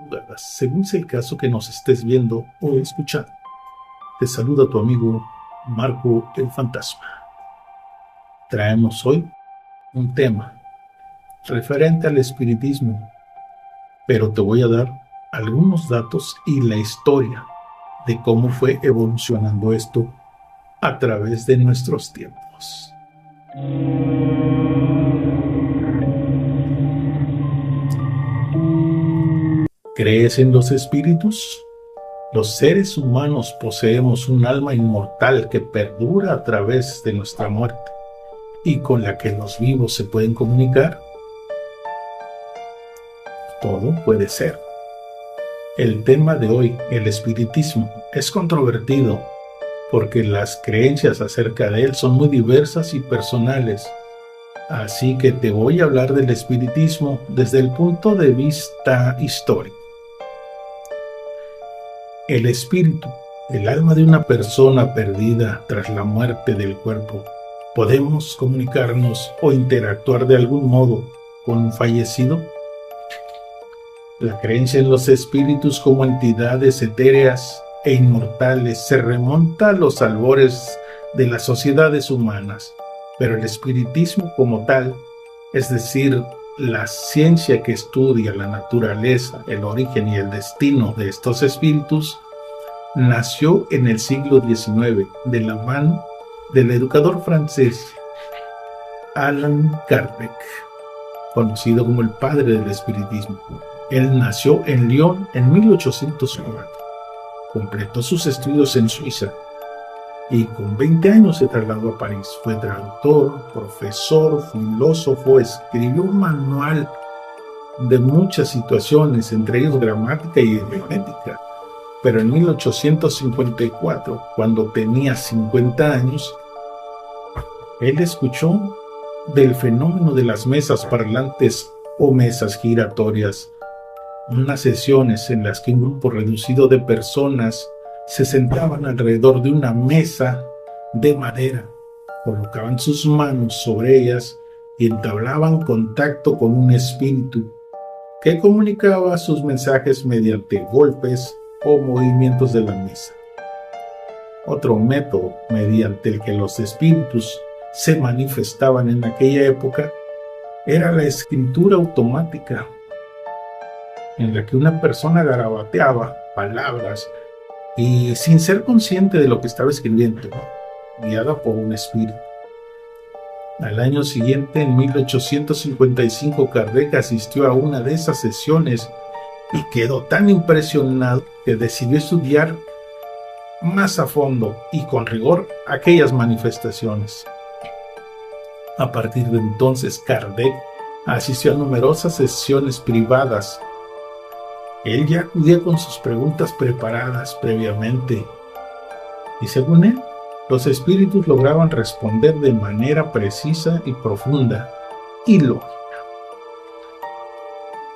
madrugadas, según sea el caso que nos estés viendo o escuchando. Te saluda tu amigo Marco el Fantasma. Traemos hoy un tema referente al espiritismo, pero te voy a dar algunos datos y la historia de cómo fue evolucionando esto a través de nuestros tiempos. ¿Crees en los espíritus? Los seres humanos poseemos un alma inmortal que perdura a través de nuestra muerte y con la que los vivos se pueden comunicar. Todo puede ser. El tema de hoy, el espiritismo, es controvertido porque las creencias acerca de él son muy diversas y personales. Así que te voy a hablar del espiritismo desde el punto de vista histórico. El espíritu, el alma de una persona perdida tras la muerte del cuerpo. ¿Podemos comunicarnos o interactuar de algún modo con un fallecido? La creencia en los espíritus como entidades etéreas e inmortales se remonta a los albores de las sociedades humanas, pero el espiritismo como tal, es decir, la ciencia que estudia la naturaleza, el origen y el destino de estos espíritus, nació en el siglo XIX de la mano del educador francés Allan Kardec, conocido como el padre del espiritismo. Él nació en Lyon en 1804, completó sus estudios en Suiza y con 20 años se trasladó a París. Fue traductor, profesor, filósofo, escribió un manual de muchas situaciones, entre ellos gramática y aritmética. Pero en 1854, cuando tenía 50 años, él escuchó del fenómeno de las mesas parlantes o mesas giratorias, unas sesiones en las que un grupo reducido de personas se sentaban alrededor de una mesa de madera, colocaban sus manos sobre ellas y entablaban contacto con un espíritu que comunicaba sus mensajes mediante golpes o movimientos de la mesa. Otro método mediante el que los espíritus se manifestaban en aquella época era la escritura automática, en la que una persona garabateaba palabras y sin ser consciente de lo que estaba escribiendo, guiada por un espíritu. Al año siguiente, en 1855, Kardec asistió a una de esas sesiones y quedó tan impresionado que decidió estudiar más a fondo y con rigor aquellas manifestaciones. A partir de entonces, Kardec asistió a numerosas sesiones privadas. Él ya acudía con sus preguntas preparadas previamente y según él, los espíritus lograban responder de manera precisa y profunda y lógica.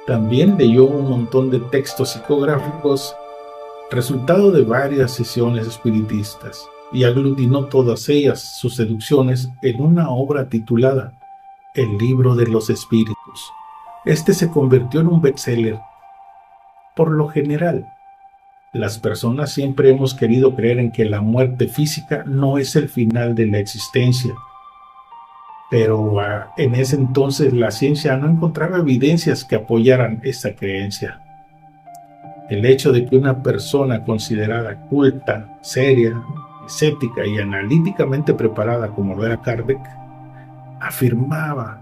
También leyó un montón de textos psicográficos, resultado de varias sesiones espiritistas, y aglutinó todas ellas, sus deducciones, en una obra titulada El Libro de los Espíritus. Este se convirtió en un bestseller. Por lo general, las personas siempre hemos querido creer en que la muerte física no es el final de la existencia. Pero en ese entonces la ciencia no encontraba evidencias que apoyaran esta creencia. El hecho de que una persona considerada culta, seria, escéptica y analíticamente preparada como lo era Kardec, afirmaba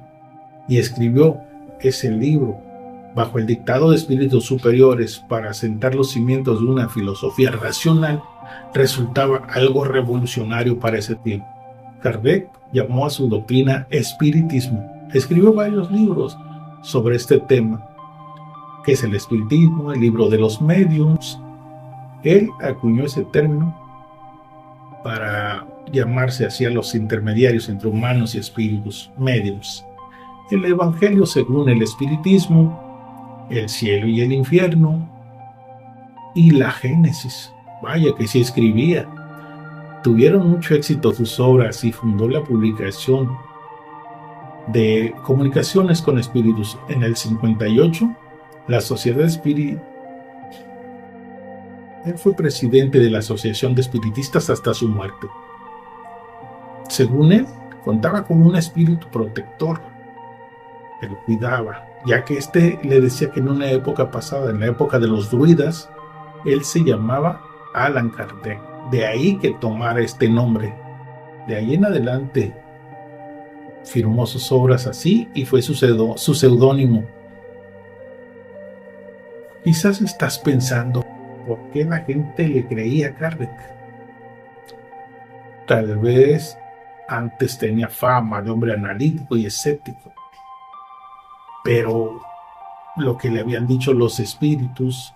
y escribió ese libro bajo el dictado de espíritus superiores para sentar los cimientos de una filosofía racional, resultaba algo revolucionario para ese tiempo. Kardec llamó a su doctrina espiritismo. Escribió varios libros sobre este tema, que es el espiritismo, el libro de los médiums. Él acuñó ese término para llamarse así a los intermediarios entre humanos y espíritus, médiums. El Evangelio según el espiritismo, el cielo y el infierno, y la Génesis. Vaya que sí escribía. Tuvieron mucho éxito sus obras y fundó la publicación de Comunicaciones con Espíritus. En el 58, la Sociedad Él fue presidente de la Asociación de Espiritistas hasta su muerte. Según él, contaba con un espíritu protector que lo cuidaba, ya que le decía que en una época pasada, en la época de los druidas, él se llamaba Allan Kardec. De ahí que tomara este nombre. De ahí en adelante firmó sus obras así y fue su seudónimo. Quizás estás pensando, ¿por qué la gente le creía a Kardec? Tal vez antes tenía fama de hombre analítico y escéptico, pero lo que le habían dicho los espíritus,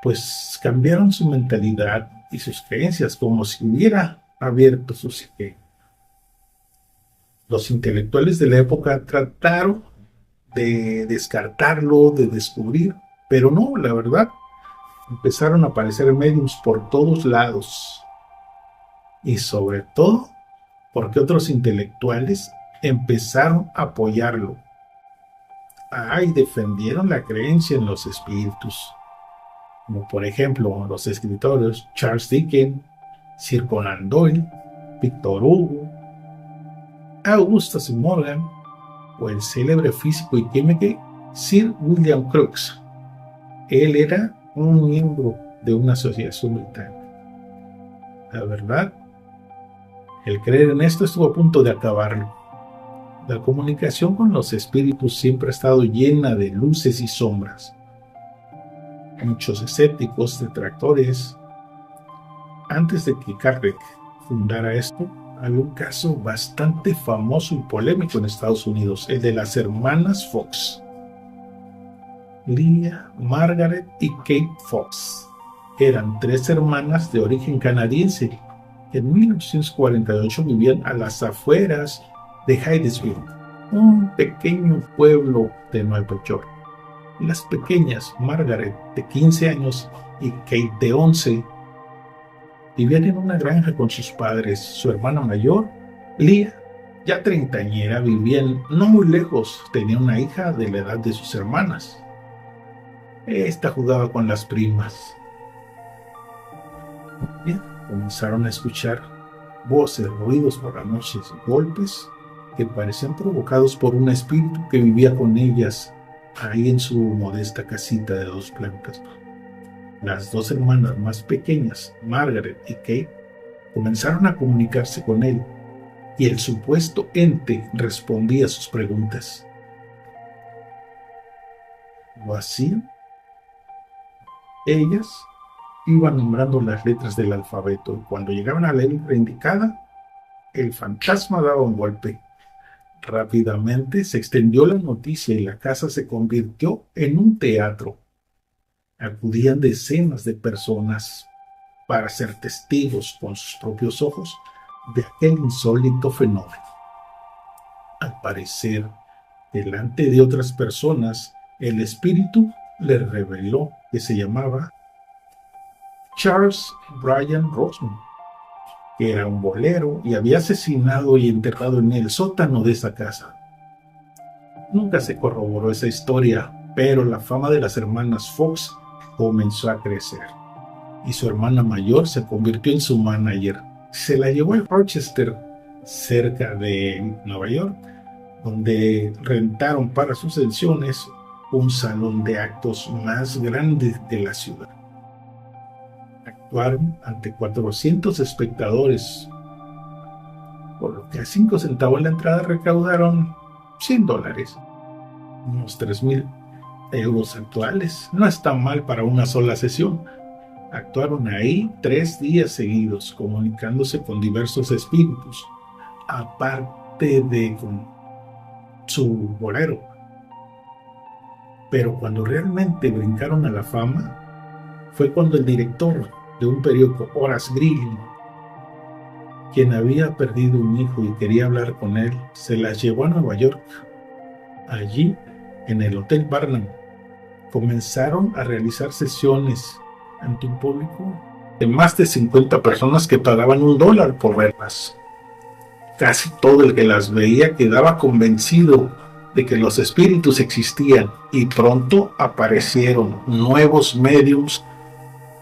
pues cambiaron su mentalidad y sus creencias, como si hubiera abierto su psique. Los intelectuales de la época trataron de descartarlo, de descubrir, pero no, la verdad, empezaron a aparecer mediums por todos lados. Y sobre todo, porque otros intelectuales empezaron a apoyarlo. Y defendieron la creencia en los espíritus. Como por ejemplo, los escritores Charles Dickens, Sir Conan Doyle, Victor Hugo, Augustus C. Morgan, o el célebre físico y químico Sir William Crookes. Él era un miembro de una asociación británica. La verdad, el creer en esto estuvo a punto de acabarlo. La comunicación con los espíritus siempre ha estado llena de luces y sombras. Muchos escépticos, detractores. Antes de que Kardec fundara esto, había un caso bastante famoso y polémico en Estados Unidos, el de las hermanas Fox. Leah, Margaret y Kate Fox. Eran 3 hermanas de origen canadiense que en 1848 vivían a las afueras de Hydesville, un pequeño pueblo de Nueva York. Las pequeñas, Margaret, de 15 años, y Kate, de 11, vivían en una granja con sus padres. Su hermana mayor, Leah, ya treintañera, vivía no muy lejos. Tenía una hija de la edad de sus hermanas. Esta jugaba con las primas. Bien, comenzaron a escuchar voces, ruidos por las noches, golpes que parecían provocados por un espíritu que vivía con ellas ahí en su modesta casita de 2 plantas. Las 2 hermanas más pequeñas, Margaret y Kate, comenzaron a comunicarse con él y el supuesto ente respondía a sus preguntas. Lo hacían. Ellas iban nombrando las letras del alfabeto y cuando llegaban a la letra indicada, el fantasma daba un golpe. Rápidamente se extendió la noticia y la casa se convirtió en un teatro. Acudían decenas de personas para ser testigos con sus propios ojos de aquel insólito fenómeno. Al parecer, delante de otras personas, el espíritu le reveló que se llamaba Charles Brian Roseman, que era un bolero y había asesinado y enterrado en el sótano de esa casa. Nunca se corroboró esa historia, pero la fama de las hermanas Fox comenzó a crecer y su hermana mayor se convirtió en su manager. Se la llevó a Rochester, cerca de Nueva York, donde rentaron para sus sesiones un salón de actos más grande de la ciudad. Actuaron ante 400 espectadores, por lo que a 5 centavos la entrada recaudaron $100, unos 3,000 euros actuales. No está mal para una sola sesión. Actuaron ahí 3 días seguidos, comunicándose con diversos espíritus, aparte de con su bolero. Pero cuando realmente brincaron a la fama, fue cuando el director de un periódico, Horace Greeley, quien había perdido un hijo y quería hablar con él, se las llevó a Nueva York. Allí, en el Hotel Barnum, comenzaron a realizar sesiones ante un público de más de 50 personas que pagaban $1 por verlas. Casi todo el que las veía quedaba convencido de que los espíritus existían y pronto aparecieron nuevos mediums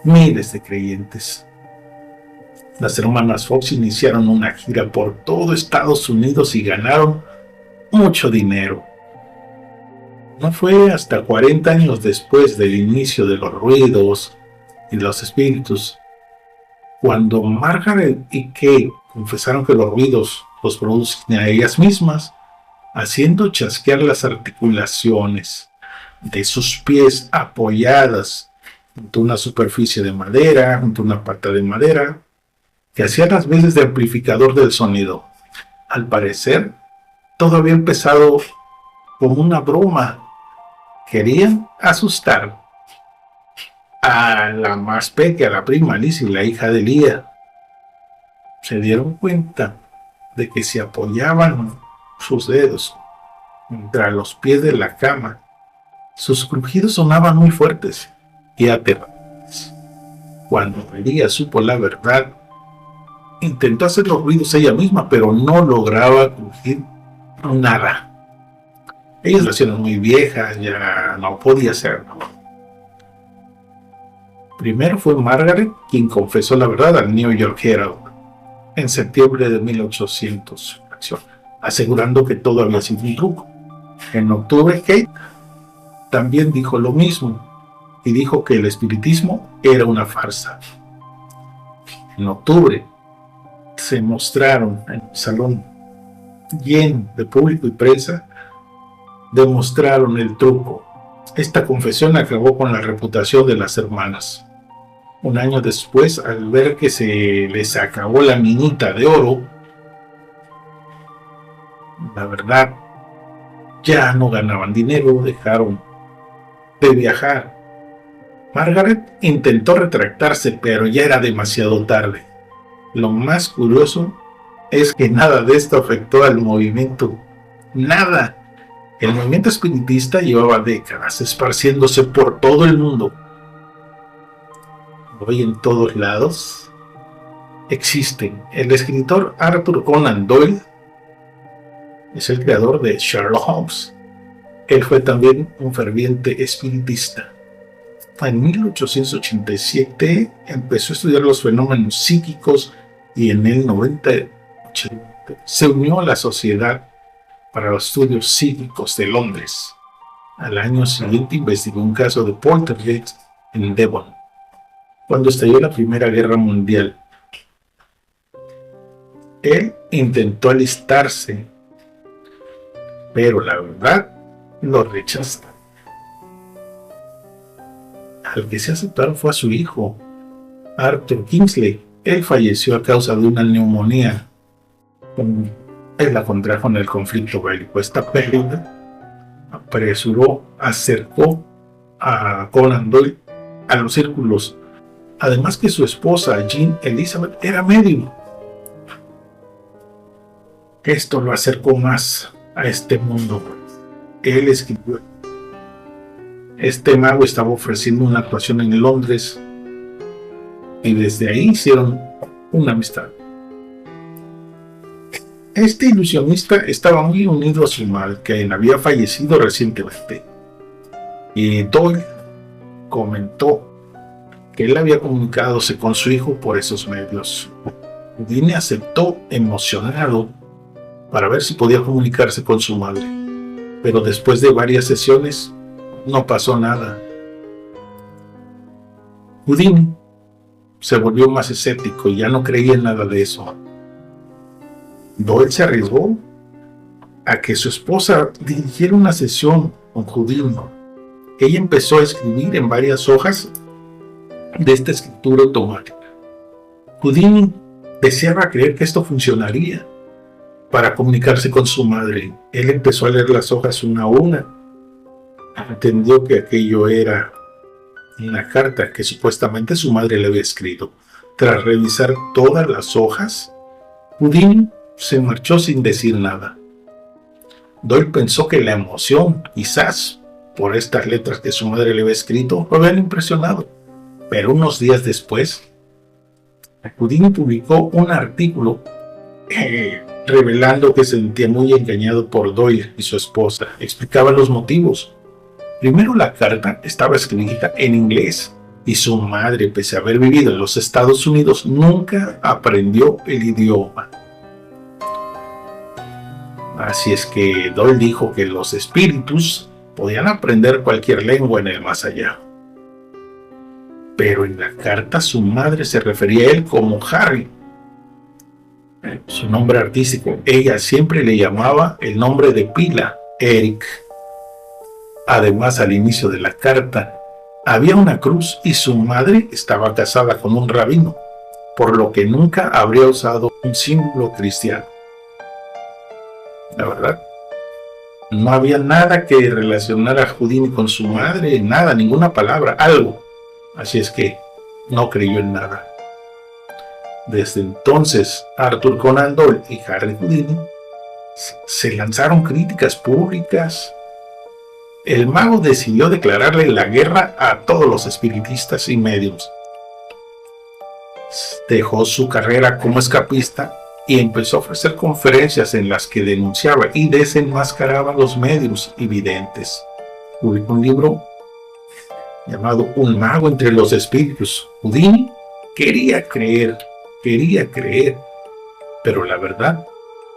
miles de creyentes. Las hermanas Fox iniciaron una gira por todo Estados Unidos y ganaron mucho dinero. No fue hasta 40 años después del inicio de los ruidos y los espíritus, cuando Margaret y Kate confesaron que los ruidos los producen a ellas mismas, haciendo chasquear las articulaciones de sus pies apoyadas junto a una superficie de madera, junto a una pata de madera, que hacía las veces de amplificador del sonido. Al parecer, todo había empezado como una broma. Querían asustar a la más pequeña, a la prima Lizzie, la hija de Lía. Se dieron cuenta de que si apoyaban sus dedos contra los pies de la cama, sus crujidos sonaban muy fuertes y aterradores. Cuando Lía supo la verdad, intentó hacer los ruidos ella misma, pero no lograba crujir nada. Ellas lo hacían muy viejas, ya no podía hacerlo. Primero fue Margaret quien confesó la verdad al New York Herald en septiembre de 1800, asegurando que todo había sido un truco. En octubre, Kate también dijo lo mismo y dijo que el espiritismo era una farsa. En octubre se mostraron en el salón lleno de público y prensa, demostraron el truco. Esta confesión acabó con la reputación de las hermanas. Un año después, al ver que se les acabó la minita de oro, la verdad, ya no ganaban dinero, dejaron de viajar. Margaret intentó retractarse, pero ya era demasiado tarde. Lo más curioso es que nada de esto afectó al movimiento. Nada. El movimiento espiritista llevaba décadas esparciéndose por todo el mundo. Hoy en todos lados existen. El escritor Arthur Conan Doyle es el creador de Sherlock Holmes. Él fue también un ferviente espiritista. En 1887 empezó a estudiar los fenómenos psíquicos y en el 98 se unió a la Sociedad para los Estudios Psíquicos de Londres. Al año siguiente investigó un caso de poltergeist en Devon, cuando estalló la Primera Guerra Mundial. Él intentó alistarse, pero la verdad lo rechazaron. Al que se aceptaron fue a su hijo, Arthur Kingsley. Él falleció a causa de una neumonía. Él la contrajo en el conflicto bélico. Esta pérdida acercó a Conan Doyle a los círculos. Además que su esposa, Jean Elizabeth, era medium. Esto lo acercó más a este mundo. Él escribió: este mago estaba ofreciendo una actuación en Londres y desde ahí hicieron una amistad. Este ilusionista estaba muy unido a su madre, quien había fallecido recientemente, y Doyle comentó que él había comunicadose con su hijo por esos medios. Houdini aceptó emocionado para ver si podía comunicarse con su madre, pero después de varias sesiones no pasó nada. Houdini se volvió más escéptico y ya no creía en nada de eso. Doyle se arriesgó a que su esposa dirigiera una sesión con Houdini. Ella empezó a escribir en varias hojas de esta escritura automática. Houdini deseaba creer que esto funcionaría para comunicarse con su madre. Él empezó a leer las hojas una a una. Entendió que aquello era una carta que supuestamente su madre le había escrito. Tras revisar todas las hojas, Houdini se marchó sin decir nada. Doyle pensó que la emoción, quizás por estas letras que su madre le había escrito, lo habían impresionado. Pero unos días después, Houdini publicó un artículo revelando que se sentía muy engañado por Doyle y su esposa. Explicaba los motivos. Primero, la carta estaba escrita en inglés y su madre, pese a haber vivido en los Estados Unidos, nunca aprendió el idioma. Así es que Doyle dijo que los espíritus podían aprender cualquier lengua en el más allá. Pero en la carta su madre se refería a él como Harry, su nombre artístico. Ella siempre le llamaba el nombre de pila, Eric. Además, al inicio de la carta había una cruz y su madre estaba casada con un rabino, por lo que nunca habría usado un símbolo cristiano. La verdad, no había nada que relacionara a Houdini con su madre, nada, ninguna palabra, algo. Así es que no creyó en nada. Desde entonces, Arthur Conan Doyle y Harry Houdini se lanzaron críticas públicas. El mago decidió declararle la guerra a todos los espiritistas y médiums. Dejó su carrera como escapista y empezó a ofrecer conferencias en las que denunciaba y desenmascaraba a los médiums y videntes. Publicó un libro llamado Un mago entre los espíritus. Houdini quería creer, pero la verdad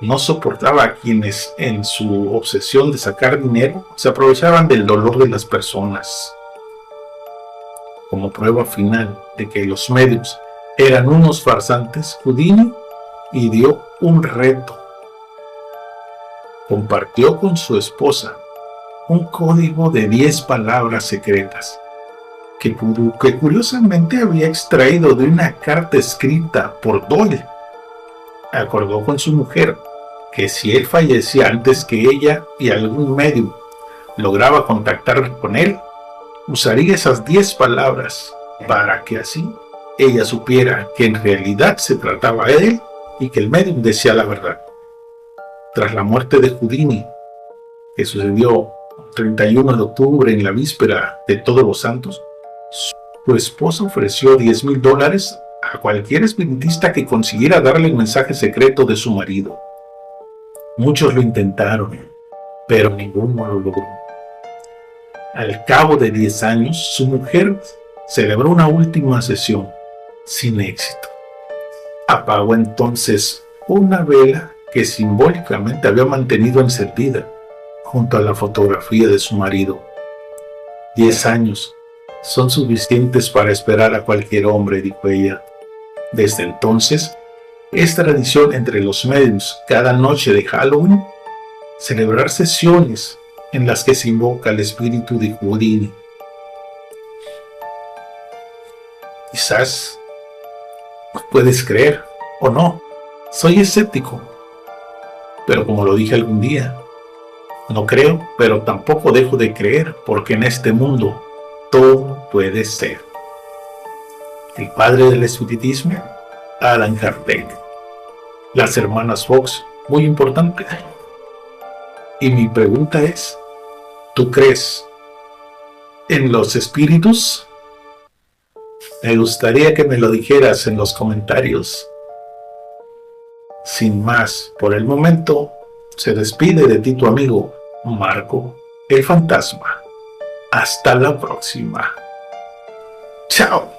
no soportaba a quienes, en su obsesión de sacar dinero, se aprovechaban del dolor de las personas. Como prueba final de que los médiums eran unos farsantes, Houdini dio un reto. Compartió con su esposa un código de 10 palabras secretas que curiosamente había extraído de una carta escrita por Doyle. Acordó con su mujer que si él fallecía antes que ella y algún medium lograba contactar con él, usaría esas 10 palabras para que así ella supiera que en realidad se trataba de él y que el medium decía la verdad. Tras la muerte de Houdini, que sucedió el 31 de octubre en la víspera de Todos los Santos, su esposa ofreció $10,000 a cualquier espiritista que consiguiera darle el mensaje secreto de su marido. Muchos lo intentaron, pero ninguno lo logró. Al cabo de 10 años, su mujer celebró una última sesión, sin éxito. Apagó entonces una vela que simbólicamente había mantenido encendida junto a la fotografía de su marido. 10 años son suficientes para esperar a cualquier hombre, dijo ella. Desde entonces, es tradición entre los médiums cada noche de Halloween celebrar sesiones en las que se invoca el espíritu de Houdini. Quizás puedes creer o no, soy escéptico, pero como lo dije algún día, no creo, pero tampoco dejo de creer, porque en este mundo todo puede ser. El padre del espiritismo, Allan Kardec. Las hermanas Fox, muy importante. Y mi pregunta es, ¿tú crees en los espíritus? Me gustaría que me lo dijeras en los comentarios. Sin más, por el momento, se despide de ti tu amigo Marco el Fantasma. Hasta la próxima. Chao.